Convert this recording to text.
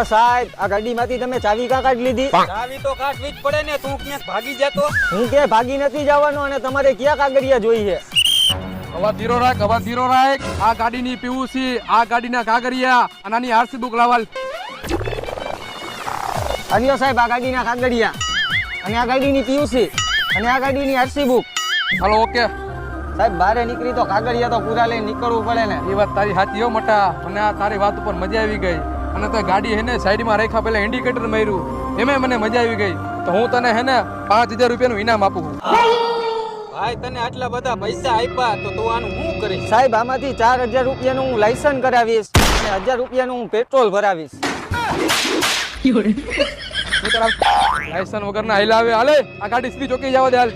સાહેબ આ ગાડીમાંથી તમે ચાવી કાં કાઢી લીધી? ચાવી તો કાઢવી જ પડે ને, તું ક્યાંક ભાગી જતો. હું કે ભાગી નથી જવાનો અને તમારે ક્યાં કાગળિયા જોઈએ? અવાજ ધીરો રાખ. આ ગાડીની પીયુસી, આ ગાડીના કાગળિયા અને આની આરસી બુક લાવાલ. હરિયો સાહેબ આ ગાડીના કાગળિયા અને આ ગાડીની પીયુસી અને આ ગાડીની આરસી બુક. Hello okay. સાહેબ બારે નીકળી તો કાગળિયા તો પૂરા લઈને નીકળવું પડે ને. એ વાત તારી સાચી હો મોટા, મને આ તારી વાત ઉપર મજા આવી ગઈ. અને તો ગાડી હેને સાઈડમાં રાખ્યા પહેલા ઇન્ડિકેટર માર્યું, એમાં મને મજા આવી ગઈ. તો હું તને હેને 5000 રૂપિયાનું ઇનામ આપું. ભાઈ તને આટલા બધા પૈસા આપ્યા તો તું આનું શું કરીશ? સાહેબ આમાંથી 4000 રૂપિયાનું હું લાયસન્સ કરાવીશ અને 1000 રૂપિયાનું હું પેટ્રોલ ભરાવીશ. લાયસન્સ વગરના હાલે આ ગાડી સીધી ચોકી જવા દે હાલ.